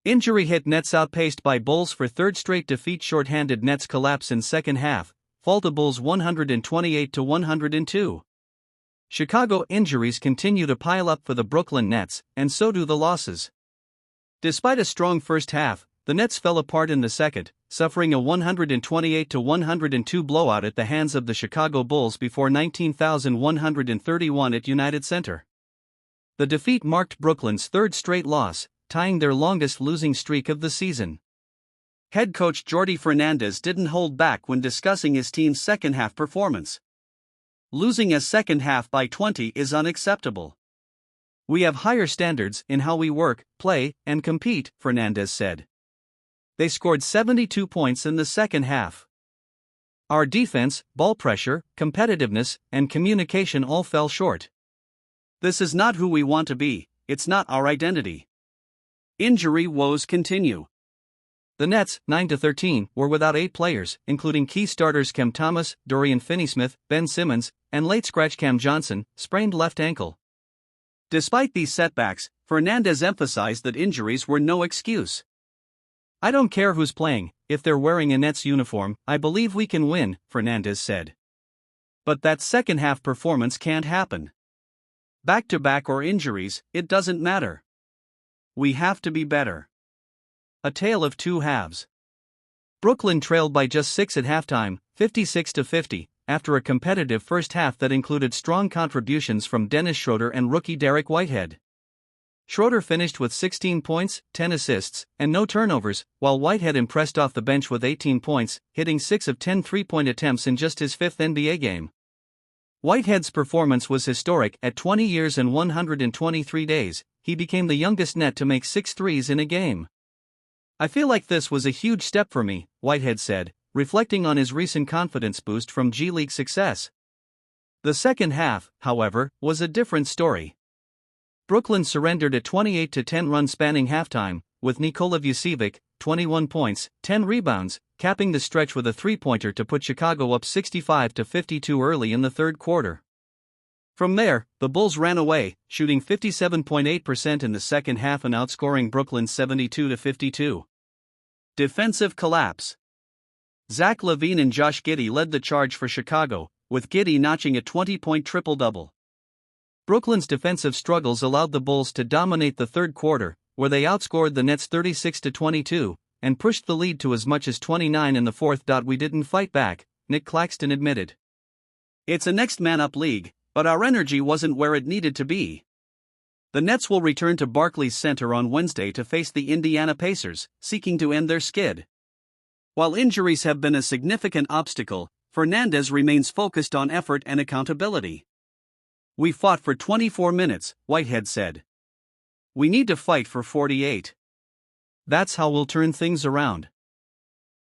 Injury hit Nets outpaced by Bulls for third straight defeat. Short-handed Nets collapse in second half, fall to Bulls 128-102. Chicago injuries continue to pile up for the Brooklyn Nets, and so do the losses. Despite a strong first half, the Nets fell apart in the second, suffering a 128-102 blowout at the hands of the Chicago Bulls before 19,131 at United Center. The defeat marked Brooklyn's third straight loss, tying their longest losing streak of the season. Head coach Jordi Fernandez didn't hold back when discussing his team's second-half performance. Losing a second half by 20 is unacceptable. We have higher standards in how we work, play, and compete, Fernandez said. They scored 72 points in the second half. Our defense, ball pressure, competitiveness, and communication all fell short. This is not who we want to be, it's not our identity. Injury woes continue. The Nets, 9-13, were without 8 players, including key starters Cam Thomas, Dorian Finney-Smith, Ben Simmons, and late scratch Cam Johnson, sprained left ankle. Despite these setbacks, Fernandez emphasized that injuries were no excuse. "I don't care who's playing, if they're wearing a Nets uniform, I believe we can win," Fernandez said. But that second-half performance can't happen. Back-to-back or injuries, it doesn't matter. We have to be better. A tale of two halves. Brooklyn trailed by just 6 at halftime, 56-50, after a competitive first half that included strong contributions from Dennis Schroeder and rookie Derek Whitehead. Schroeder finished with 16 points, 10 assists, and no turnovers, while Whitehead impressed off the bench with 18 points, hitting 6 of 10 three-point attempts in just his 5th NBA game. Whitehead's performance was historic. At 20 years and 123 days, he became the youngest Net to make 6 threes in a game. "I feel like this was a huge step for me," Whitehead said, reflecting on his recent confidence boost from G League success. The second half, however, was a different story. Brooklyn surrendered a 28-10 run spanning halftime, with Nikola Vucevic, 21 points, 10 rebounds, capping the stretch with a three-pointer to put Chicago up 65-52 early in the third quarter. From there, the Bulls ran away, shooting 57.8% in the second half and outscoring Brooklyn 72-52. Defensive collapse. Zach LaVine and Josh Giddey led the charge for Chicago, with Giddey notching a 20-point triple-double. Brooklyn's defensive struggles allowed the Bulls to dominate the third quarter, where they outscored the Nets 36-22, and pushed the lead to as much as 29 in the fourth. "We didn't fight back," Nick Claxton admitted. "It's a next-man-up league, but our energy wasn't where it needed to be." The Nets will return to Barclays Center on Wednesday to face the Indiana Pacers, seeking to end their skid. While injuries have been a significant obstacle, Fernandez remains focused on effort and accountability. "We fought for 24 minutes, Whitehead said. "We need to fight for 48. That's how we'll turn things around."